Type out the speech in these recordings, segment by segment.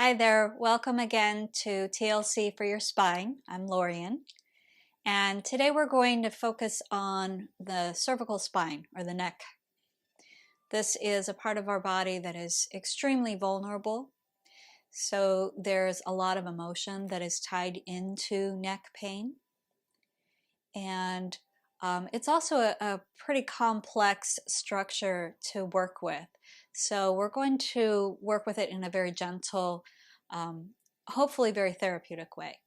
Hi there, welcome again to TLC for your spine. I'm Lorian, and today we're going to focus on the cervical spine or the neck. This is a part of our body that is extremely vulnerable, so there's a lot of emotion that is tied into neck pain, and it's also a pretty complex structure to work with. So we're going to work with it in a very gentle, hopefully very therapeutic way.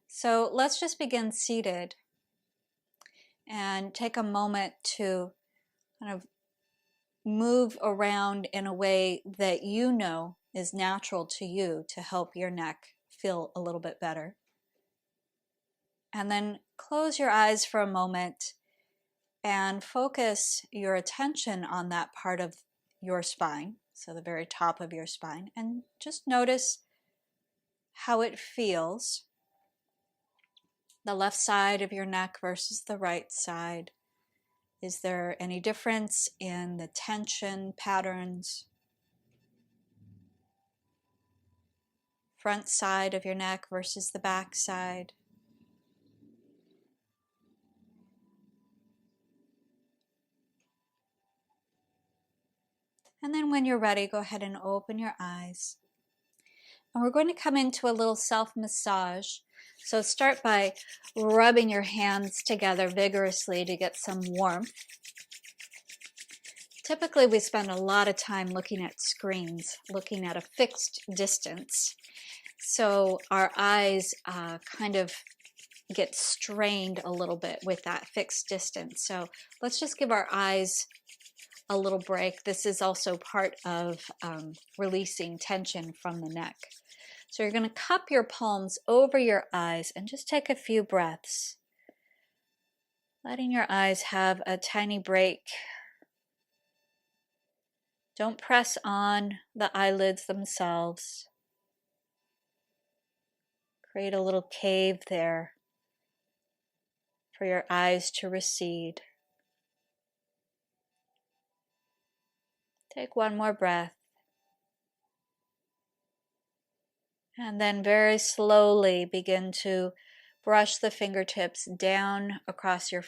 So let's just begin seated and take a moment to kind of move around in a way that you know is natural to you to help your neck feel a little bit better. And then close your eyes for a moment and focus your attention on that part of your spine, so the very top of your spine, and just notice how it feels. The left side of your neck versus the right side. Is there any difference in the tension patterns? Front side of your neck versus the back side. And then when you're ready, go ahead and open your eyes. And we're going to come into a little self-massage. So start by rubbing your hands together vigorously to get some warmth. Typically, we spend a lot of time looking at screens, looking at a fixed distance. So our eyes kind of get strained a little bit with that fixed distance. So let's just give our eyes a little break. This is also part of releasing tension from the neck. So you're going to cup your palms over your eyes and just take a few breaths, letting your eyes have a tiny break. Don't press on the eyelids themselves. Create a little cave there for your eyes to recede. Take one more breath. And then very slowly begin to brush the fingertips down across your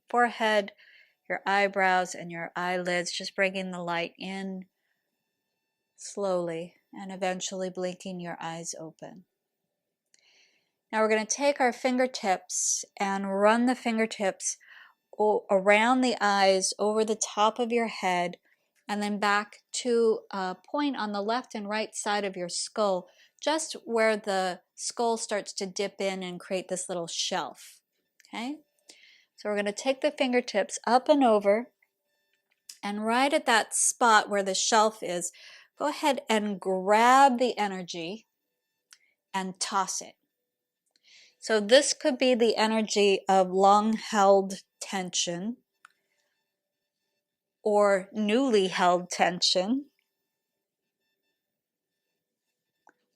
forehead, your eyebrows, and your eyelids, just bringing the light in slowly and eventually blinking your eyes open. Now we're going to take our fingertips and run the fingertips around the eyes, over the top of your head, and then back to a point on the left and right side of your skull, just where the skull starts to dip in and create this little shelf. Okay? So we're going to take the fingertips up and over, and right at that spot where the shelf is, go ahead and grab the energy and toss it. So this could be the energy of long-held tension or newly held tension,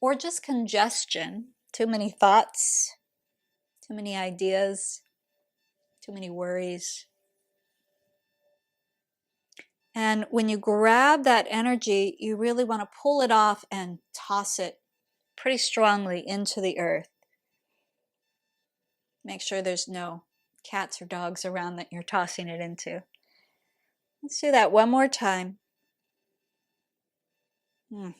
or just congestion, too many thoughts, too many ideas, too many worries. And when you grab that energy, you really want to pull it off and toss it pretty strongly into the earth. Make sure there's no cats or dogs around that you're tossing it into. Let's do that one more time. And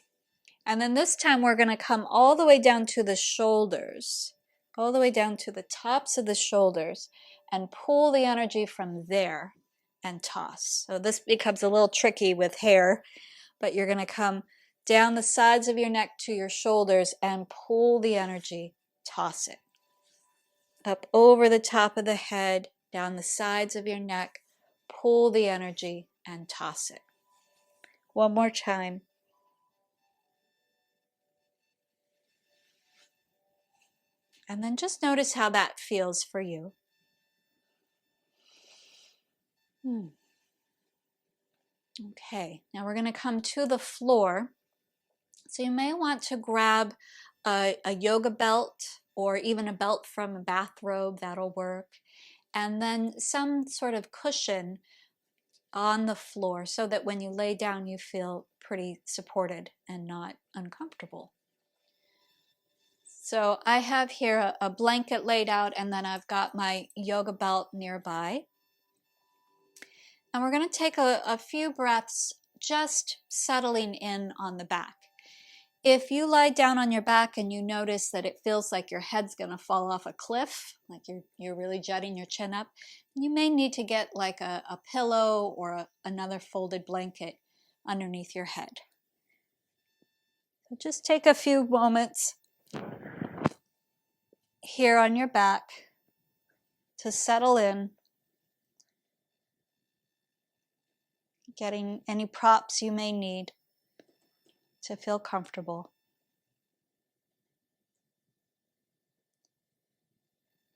then this time we're going to come all the way down to the shoulders, all the way down to the tops of the shoulders, and pull the energy from there and toss. So this becomes a little tricky with hair, but you're going to come down the sides of your neck to your shoulders and pull the energy, toss it. Up over the top of the head, down the sides of your neck, pull the energy and toss it. One more time. And then just notice how that feels for you. Okay, now we're going to come to the floor. So you may want to grab a yoga belt or even a belt from a bathrobe, that'll work. And then some sort of cushion on the floor so that when you lay down you feel pretty supported and not uncomfortable. So I have here a blanket laid out, and then I've got my yoga belt nearby. And we're going to take a few breaths just settling in on the back. If you lie down on your back and you notice that it feels like your head's going to fall off a cliff, like you're really jutting your chin up, you may need to get like a pillow or another folded blanket underneath your head. So just take a few moments here on your back to settle in, getting any props you may need to feel comfortable.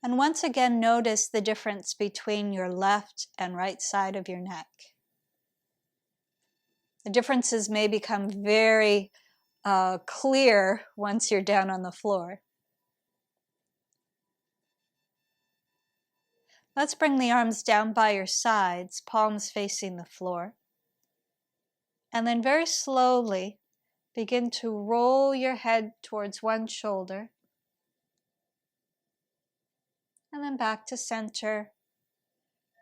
And once again, notice the difference between your left and right side of your neck. The differences may become very clear once you're down on the floor. Let's bring the arms down by your sides, palms facing the floor. And then very slowly begin to roll your head towards one shoulder. And then back to center.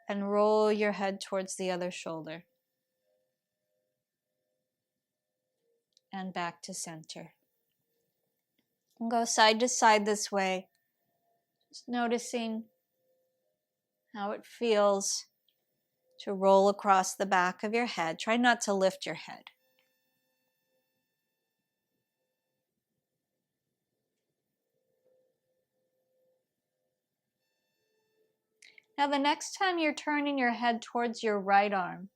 And roll your head towards the other shoulder. And back to center. And go side to side this way. Just noticing how it feels to roll across the back of your head. Try not to lift your head. Now the next time you're turning your head towards your right arm,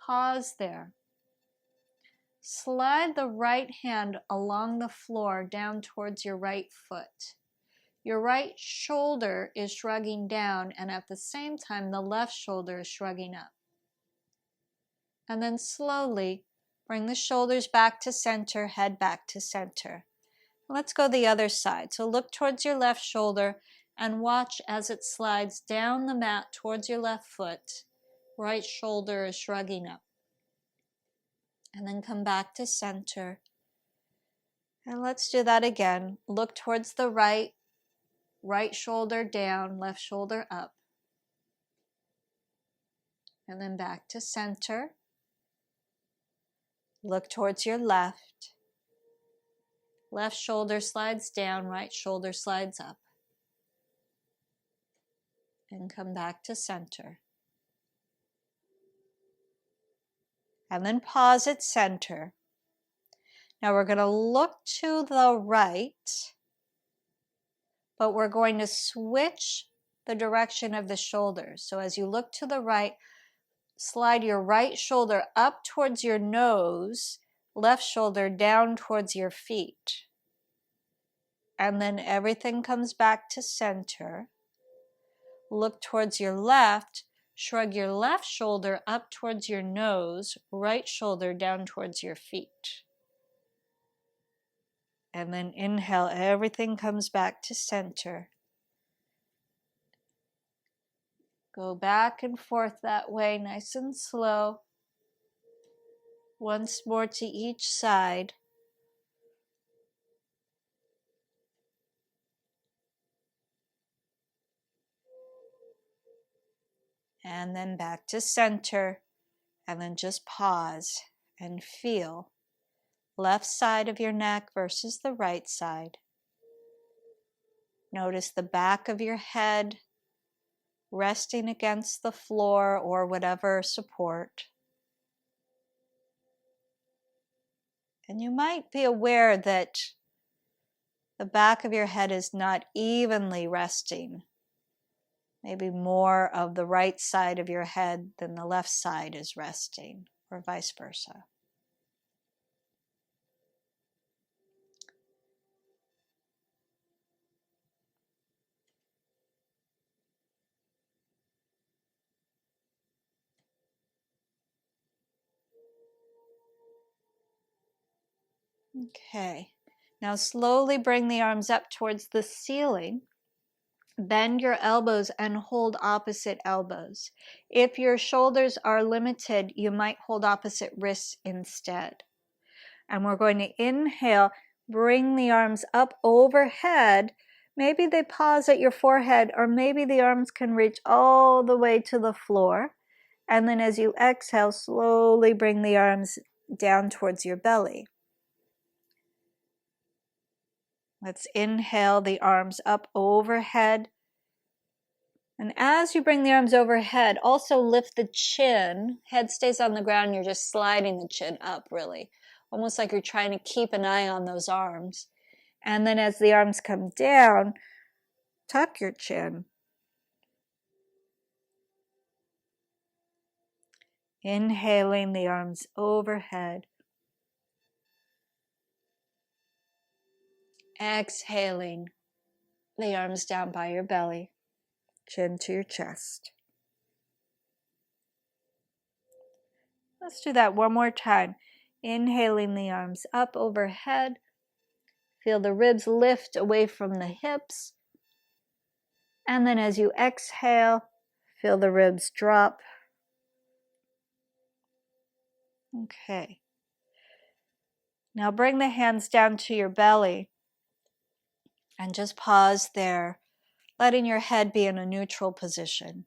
pause there. Slide the right hand along the floor down towards your right foot. Your right shoulder is shrugging down, and at the same time the left shoulder is shrugging up. And then slowly bring the shoulders back to center, head back to center. Let's go the other side. So look towards your left shoulder and watch as it slides down the mat towards your left foot. Right shoulder is shrugging up. And then come back to center. And let's do that again. Look towards the right shoulder down, left shoulder up. And then back to center. Look towards your left. Left shoulder slides down, right shoulder slides up. And come back to center. And then pause at center. Now we're going to look to the right, but we're going to switch the direction of the shoulders. So as you look to the right, slide your right shoulder up towards your nose, left shoulder down towards your feet. And then everything comes back to center. Look towards your left, shrug your left shoulder up towards your nose, right shoulder down towards your feet. And then inhale, everything comes back to center. Go back and forth that way, nice and slow. Once more to each side. And then back to center. And then just pause and feel left side of your neck versus the right side. Notice the back of your head resting against the floor or whatever support. And you might be aware that the back of your head is not evenly resting. Maybe more of the right side of your head than the left side is resting, or vice versa. Okay, now slowly bring the arms up towards the ceiling. Bend your elbows and hold opposite elbows. If your shoulders are limited, you might hold opposite wrists instead. And we're going to inhale, bring the arms up overhead. Maybe they pause at your forehead, or maybe the arms can reach all the way to the floor. And then as you exhale, slowly bring the arms down towards your belly. Let's inhale the arms up overhead. And as you bring the arms overhead, also lift the chin. Head stays on the ground, you're just sliding the chin up, really. Almost like you're trying to keep an eye on those arms. And then as the arms come down, tuck your chin. Inhaling the arms overhead. Exhaling the arms down by your belly, chin to your chest. Let's do that one more time. Inhaling the arms up overhead. Feel the ribs lift away from the hips. And then as you exhale, feel the ribs drop. Okay. Now bring the hands down to your belly and just pause there, letting your head be in a neutral position.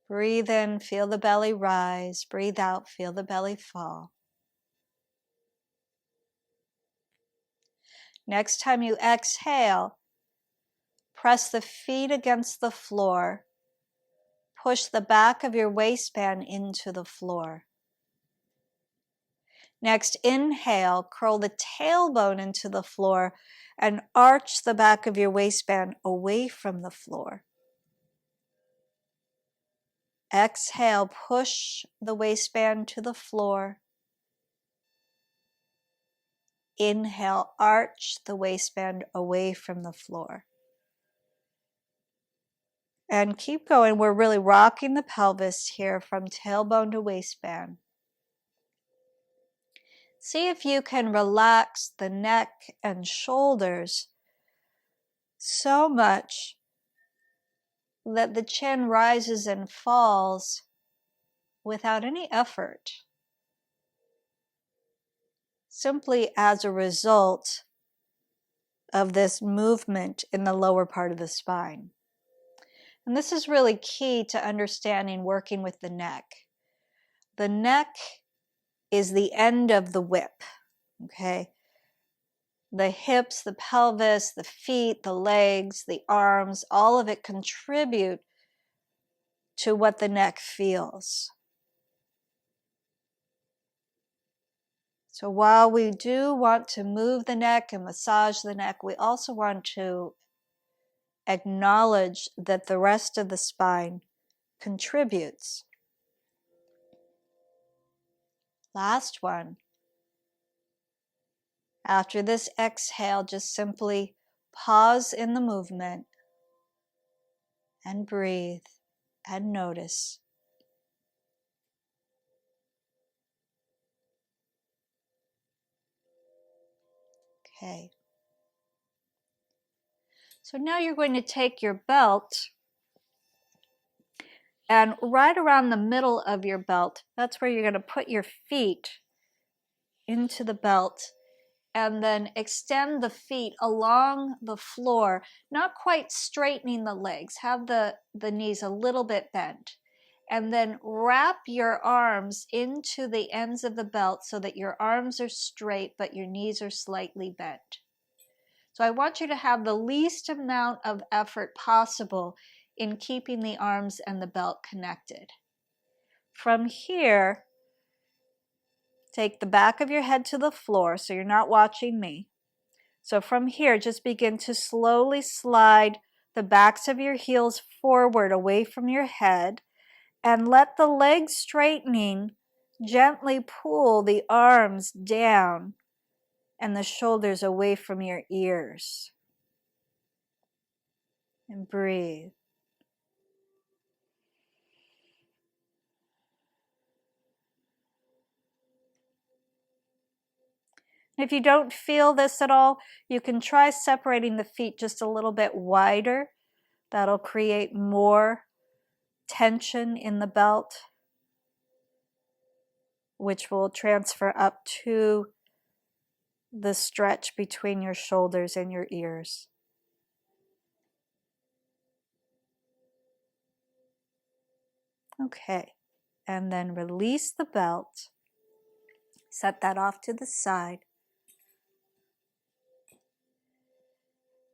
Breathe in, feel the belly rise. Breathe out, feel the belly fall. Next time you exhale, press the feet against the floor. Push the back of your waistband into the floor. Next, inhale, curl the tailbone into the floor and arch the back of your waistband away from the floor. Exhale, push the waistband to the floor. Inhale, arch the waistband away from the floor. And keep going. We're really rocking the pelvis here from tailbone to waistband. See if you can relax the neck and shoulders so much that the chin rises and falls without any effort, simply as a result of this movement in the lower part of the spine. And this is really key to understanding working with the neck. The neck is the end of the whip, okay? The hips, the pelvis, the feet, the legs, the arms, all of it contribute to what the neck feels. So while we do want to move the neck and massage the neck, we also want to acknowledge that the rest of the spine contributes. Last one. After this exhale, just simply pause in the movement and breathe and notice. Okay. So now you're going to take your belt and right around the middle of your belt, that's where you're going to put your feet into the belt and then extend the feet along the floor, not quite straightening the legs. Have the knees a little bit bent. And then wrap your arms into the ends of the belt so that your arms are straight but your knees are slightly bent. So I want you to have the least amount of effort possible in keeping the arms and the belt connected. From here, take the back of your head to the floor so you're not watching me. So from here, just begin to slowly slide the backs of your heels forward away from your head and let the legs straightening gently pull the arms down and the shoulders away from your ears. And breathe. If you don't feel this at all, you can try separating the feet just a little bit wider. That'll create more tension in the belt, which will transfer up to the stretch between your shoulders and your ears. Okay, and then release the belt. Set that off to the side.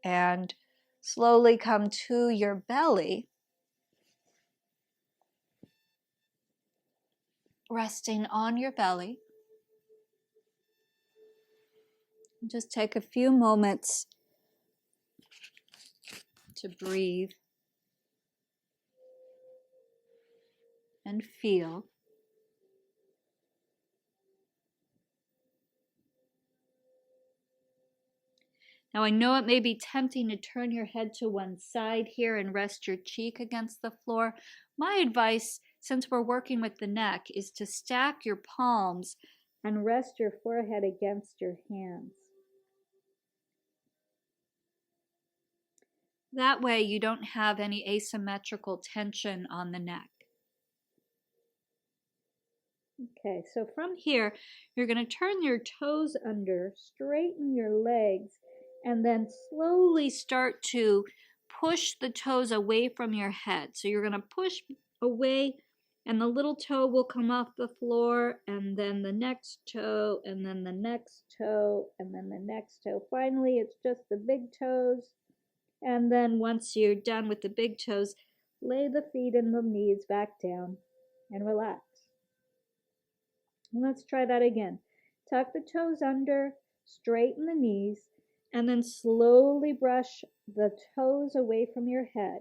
And slowly come to your belly, resting on your belly. Just take a few moments to breathe and feel. Now I know it may be tempting to turn your head to one side here and rest your cheek against the floor. My advice, since we're working with the neck, is to stack your palms and rest your forehead against your hands. That way you don't have any asymmetrical tension on the neck. Okay, so from here, you're going to turn your toes under, straighten your legs, and then slowly start to push the toes away from your head. So you're going to push away, and the little toe will come off the floor, and then the next toe, and then the next toe, and then the next toe. Finally, it's just the big toes. And then once you're done with the big toes, lay the feet and the knees back down and relax. And let's try that again. Tuck the toes under, straighten the knees, and then slowly brush the toes away from your head.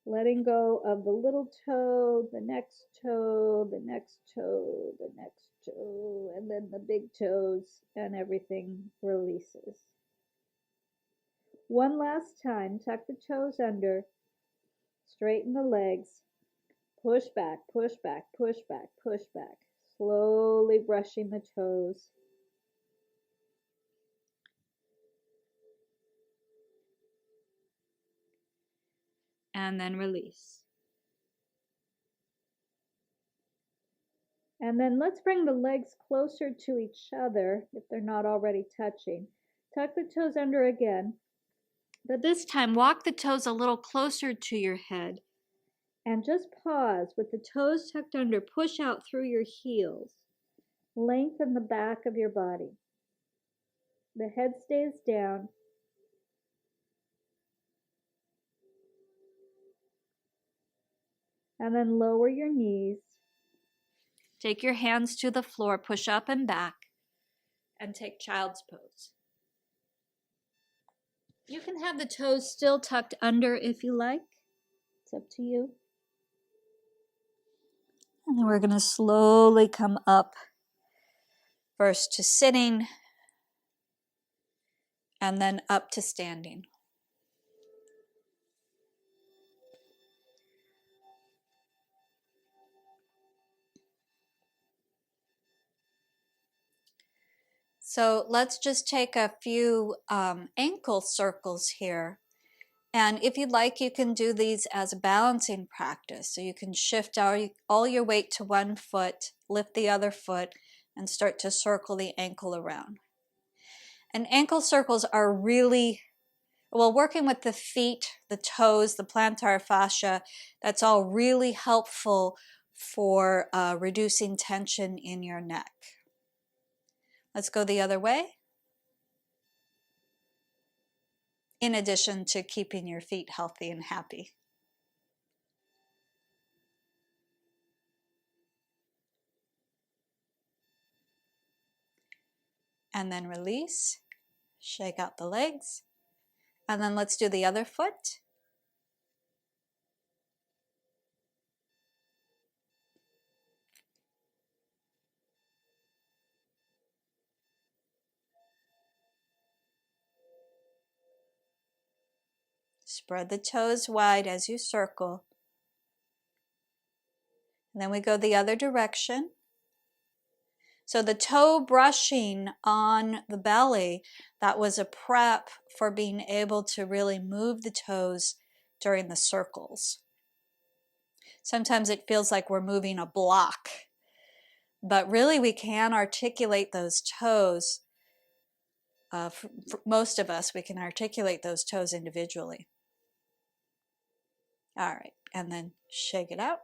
Letting go of the little toe, the next toe, the next toe, the next toe, and then the big toes, and everything releases. One last time, tuck the toes under, straighten the legs, push back, push back, push back, push back, slowly brushing the toes. And then release. And then let's bring the legs closer to each other if they're not already touching. Tuck the toes under again, but this time walk the toes a little closer to your head. And just pause with the toes tucked under. Push out through your heels. Lengthen the back of your body. The head stays down. And then lower your knees. Take your hands to the floor, push up and back, and take child's pose. You can have the toes still tucked under if you like. It's up to you. And then we're going to slowly come up, first to sitting, and then up to standing. So let's just take a few ankle circles here. And if you'd like, you can do these as a balancing practice. So you can shift all your weight to one foot, lift the other foot, and start to circle the ankle around. And ankle circles are really, well, working with the feet, the toes, the plantar fascia, that's all really helpful for reducing tension in your neck. Let's go the other way. In addition to keeping your feet healthy and happy. And then release, shake out the legs, and then let's do the other foot. Spread the toes wide as you circle. And then we go the other direction. So the toe brushing on the belly, that was a prep for being able to really move the toes during the circles. Sometimes it feels like we're moving a block, but really we can articulate those toes. For most of us, we can articulate those toes individually. All right, and then shake it out.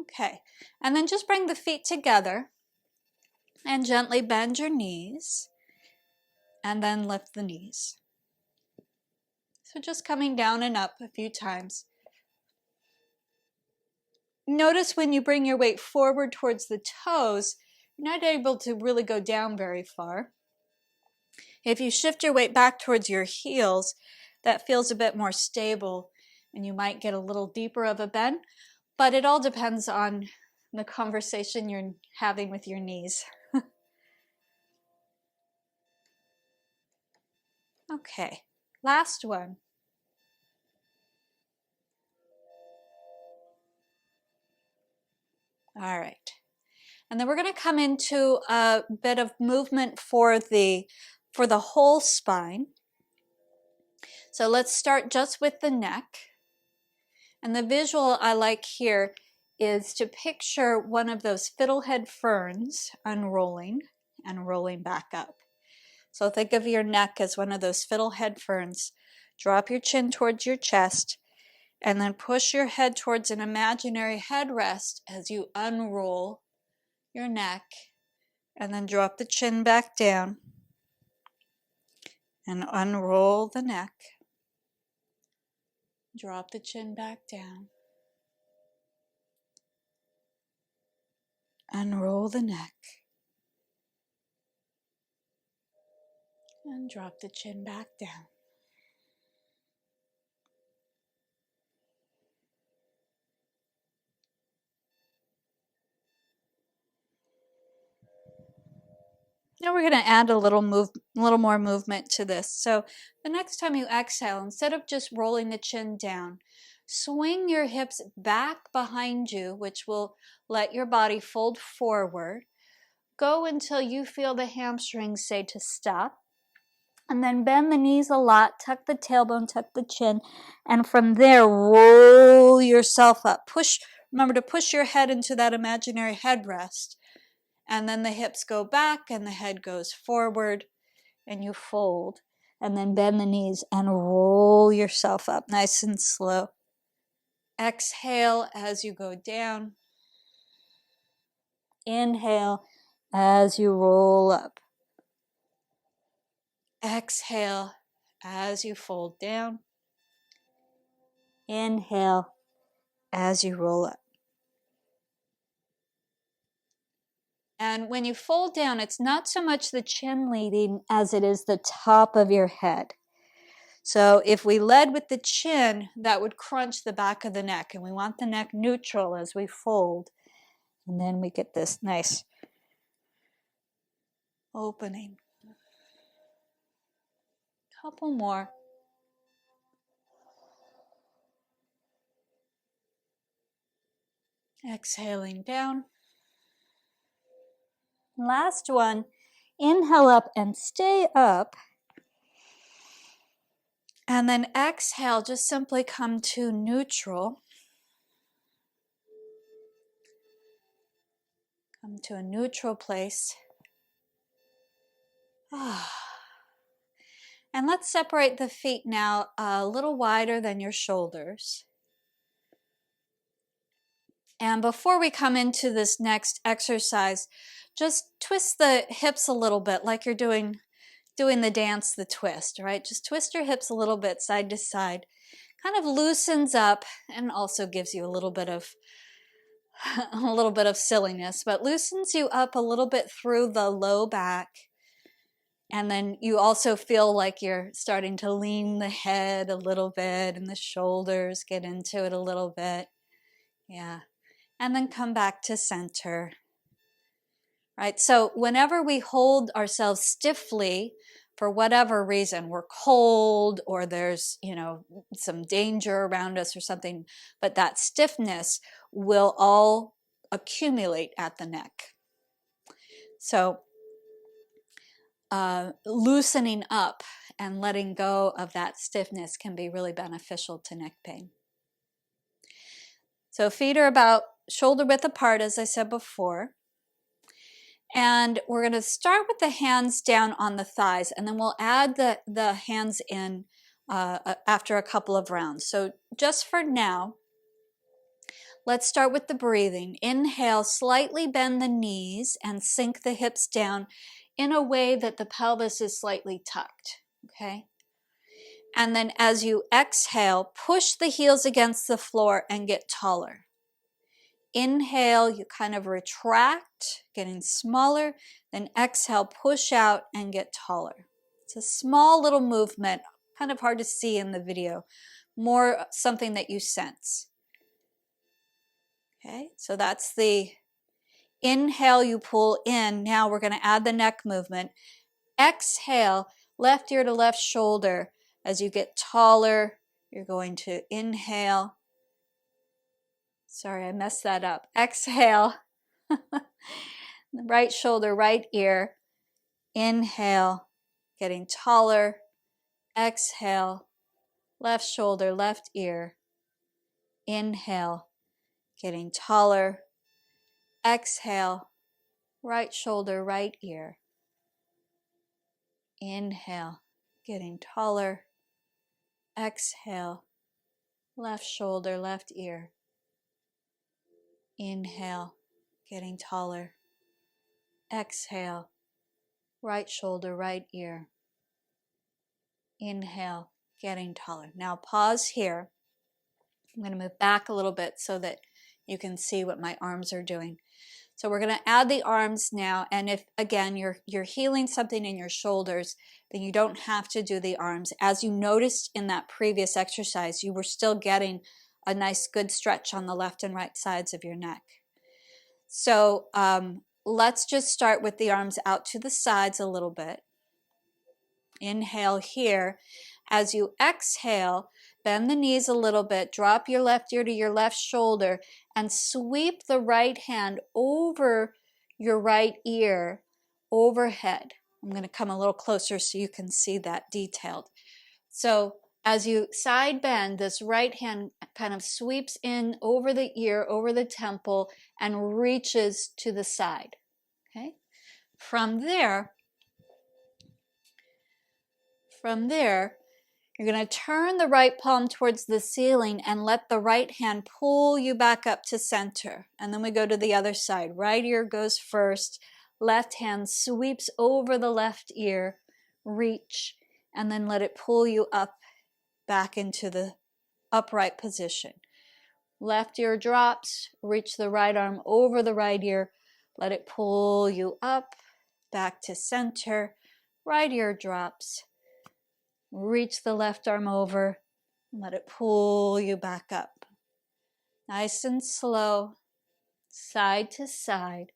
Okay, and then just bring the feet together and gently bend your knees and then lift the knees. So just coming down and up a few times. Notice when you bring your weight forward towards the toes, you're not able to really go down very far. If you shift your weight back towards your heels, that feels a bit more stable and you might get a little deeper of a bend, but it all depends on the conversation you're having with your knees. Okay, last one. All right. And then we're going to come into a bit of movement for the whole spine. So let's start just with the neck. And the visual I like here is to picture one of those fiddlehead ferns unrolling and rolling back up. So think of your neck as one of those fiddlehead ferns. Drop your chin towards your chest and then push your head towards an imaginary headrest as you unroll your neck, and then drop the chin back down and unroll the neck. Drop the chin back down. Unroll the neck. And drop the chin back down. Now we're going to add a little more movement to this. So the next time you exhale, instead of just rolling the chin down, swing your hips back behind you, which will let your body fold forward. Go until you feel the hamstrings say to stop. And then bend the knees a lot, tuck the tailbone, tuck the chin, and from there, roll yourself up. Remember to push your head into that imaginary headrest. And then the hips go back and the head goes forward and you fold. And then bend the knees and roll yourself up nice and slow. Exhale as you go down. Inhale as you roll up. Exhale as you fold down. Inhale as you roll up. And when you fold down, it's not so much the chin leading as it is the top of your head. So if we led with the chin, that would crunch the back of the neck. And we want the neck neutral as we fold. And then we get this nice opening. Couple more. Exhaling down. Last one. Inhale up and stay up. And then exhale, just simply come to neutral. Come to a neutral place. And let's separate the feet now a little wider than your shoulders. And before we come into this next exercise, just twist the hips a little bit like you're doing the dance, the twist, right? Just twist your hips a little bit side to side. Kind of loosens up and also gives you a little bit of silliness, but loosens you up a little bit through the low back. And then you also feel like you're starting to lean the head a little bit and the shoulders get into it a little bit. Yeah. And then come back to center. Right? So whenever we hold ourselves stiffly for whatever reason, we're cold or there's, some danger around us or something, but that stiffness will all accumulate at the neck. So loosening up and letting go of that stiffness can be really beneficial to neck pain. So feet are about shoulder width apart, as I said before. And we're going to start with the hands down on the thighs, and then we'll add the hands in after a couple of rounds. So just for now, let's start with the breathing. Inhale, slightly bend the knees and sink the hips down in a way that the pelvis is slightly tucked, okay? And then as you exhale, push the heels against the floor and get taller. Inhale, you kind of retract, getting smaller. Then exhale, push out and get taller. It's a small little movement, kind of hard to see in the video, more something that you sense. Okay, so that's the inhale, you pull in. Now we're going to add the neck movement. Exhale, left ear to left shoulder. As you get taller, you're going to inhale. Sorry, I messed that up. Exhale. Right shoulder, right ear. Inhale, getting taller. Exhale, left shoulder, left ear. Inhale, getting taller. Exhale, right shoulder, right ear. Inhale, getting taller. Exhale, left shoulder, left ear. Inhale, getting taller. Exhale, right shoulder, right ear. Inhale, getting taller. Now pause here. I'm going to move back a little bit so that you can see what my arms are doing. So we're going to add the arms now, and if again you're healing something in your shoulders, then you don't have to do the arms. As you noticed in that previous exercise, you were still getting a nice good stretch on the left and right sides of your neck. So let's just start with the arms out to the sides a little bit. Inhale here. As you exhale, bend the knees a little bit, drop your left ear to your left shoulder, and sweep the right hand over your right ear, overhead. I'm going to come a little closer so you can see that detailed. So as you side bend, this right hand kind of sweeps in over the ear, over the temple, and reaches to the side. Okay? From there, you're going to turn the right palm towards the ceiling and let the right hand pull you back up to center. And then we go to the other side. Right ear goes first. Left hand sweeps over the left ear. Reach. And then let it pull you up back into the upright position. Left ear drops. Reach the right arm over the right ear. Let it pull you up back to center. Right ear drops. Reach the left arm over, let it pull you back up. Nice and slow, side to side.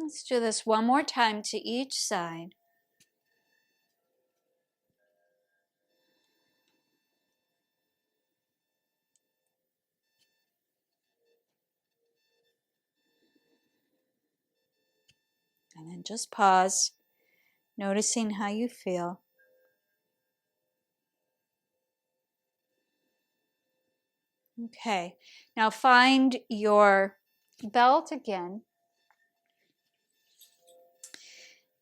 Let's do this one more time to each side. And then just pause, noticing how you feel. Okay, now find your belt again.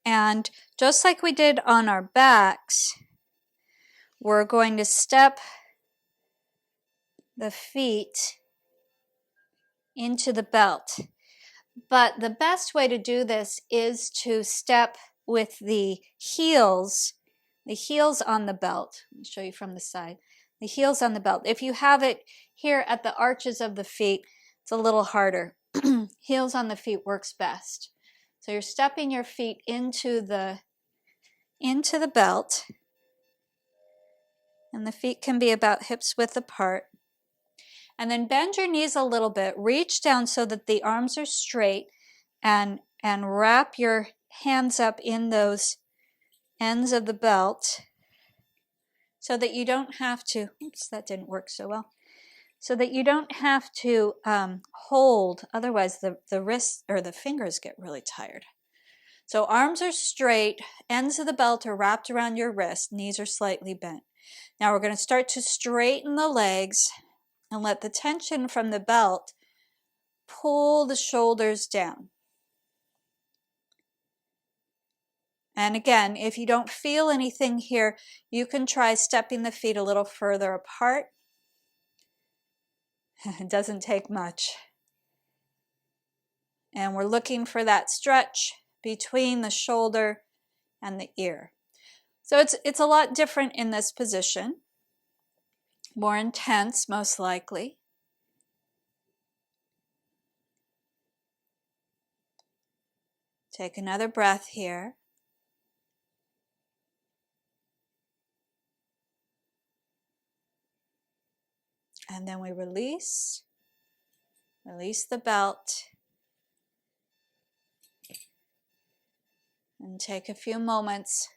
And just like we did on our backs, we're going to step the feet into the belt. But the best way to do this is to step with the heels on the belt. Let me show you from the side. The heels on the belt. If you have it here at the arches of the feet, it's a little harder. Heels on the feet works best. So you're stepping your feet into the belt, and the feet can be about hips width apart. And then bend your knees a little bit, reach down so that the arms are straight, and wrap your hands up in those ends of the belt so that you don't have to, oops, that didn't work so well, so that you don't have to hold, otherwise the wrists or the fingers get really tired. So arms are straight, ends of the belt are wrapped around your wrist, knees are slightly bent. Now we're going to start to straighten the legs and let the tension from the belt pull the shoulders down. And again, if you don't feel anything here, you can try stepping the feet a little further apart. It doesn't take much. And we're looking for that stretch between the shoulder and the ear. So it's a lot different in this position. More intense, most likely. Take another breath here. And then we release the belt, and take a few moments,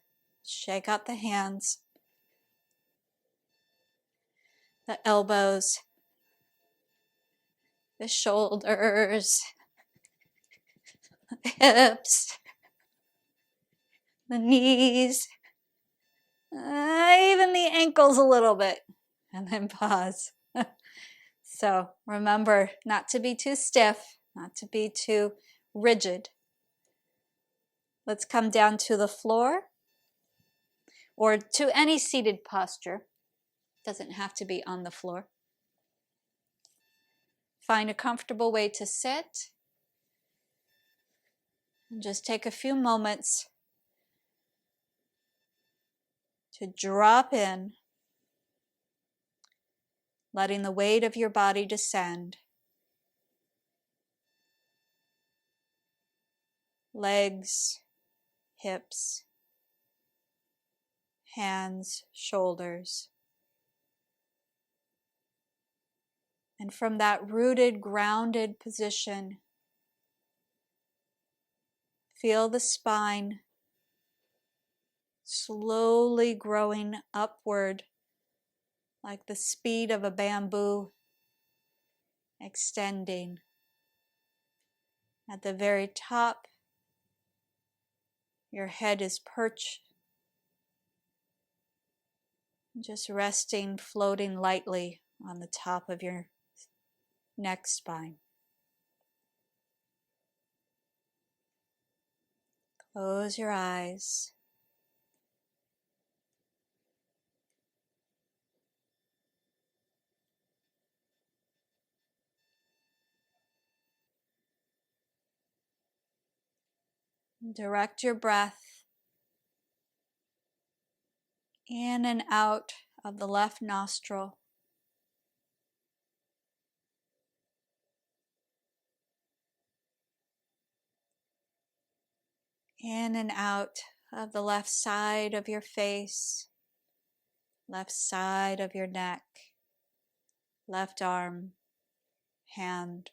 shake out the hands, the elbows, the shoulders, the hips, the knees, even the ankles a little bit, and then pause. So remember not to be too stiff, not to be too rigid. Let's come down to the floor or to any seated posture. Doesn't have to be on the floor. Find a comfortable way to sit. And just take a few moments to drop in, letting the weight of your body descend. Legs, hips, hands, shoulders. And from that rooted, grounded position, feel the spine slowly growing upward like the speed of a bamboo, extending. At the very top, your head is perched, just resting, floating lightly on the top of your neck spine. Close your eyes. Direct your breath in and out of the left nostril. In and out of the left side of your face, left side of your neck, left arm, hand,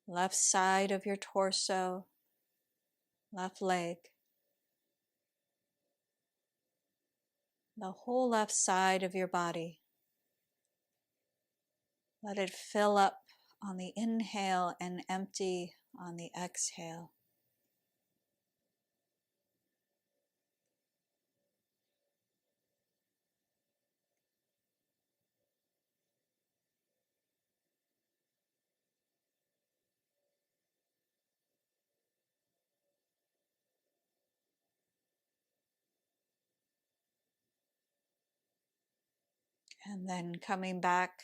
left side of your torso, left leg, the whole left side of your body. Let it fill up on the inhale and empty on the exhale. And then coming back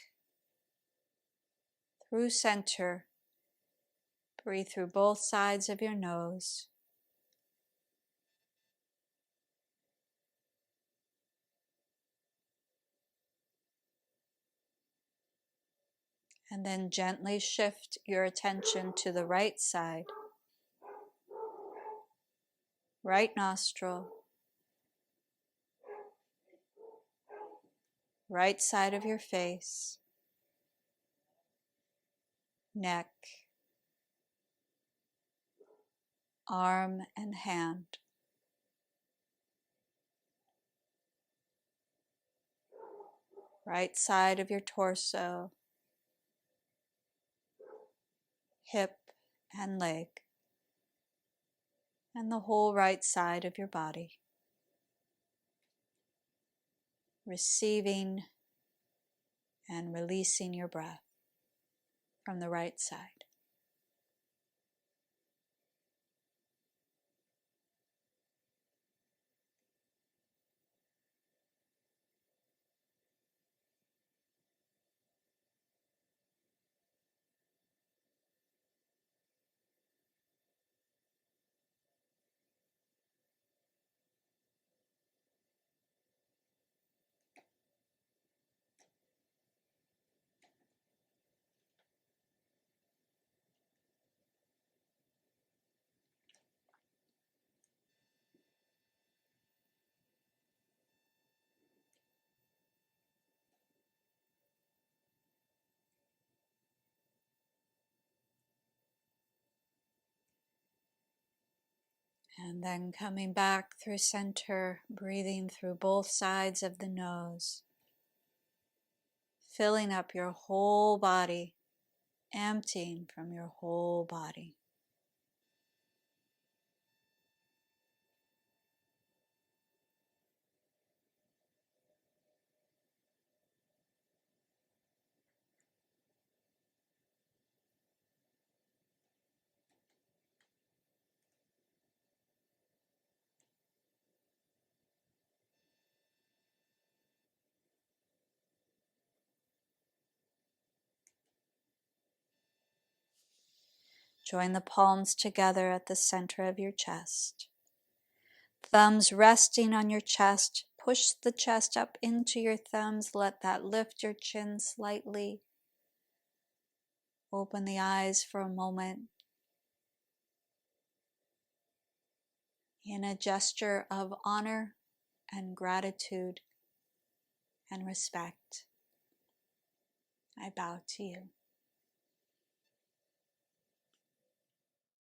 through center, breathe through both sides of your nose. And then gently shift your attention to the right side, right nostril, right side of your face, neck, arm and hand. Right side of your torso, hip and leg, and the whole right side of your body. Receiving and releasing your breath from the right side. And then coming back through center, breathing through both sides of the nose, filling up your whole body, emptying from your whole body. Join the palms together at the center of your chest. Thumbs resting on your chest. Push the chest up into your thumbs. Let that lift your chin slightly. Open the eyes for a moment in a gesture of honor and gratitude and respect. I bow to you.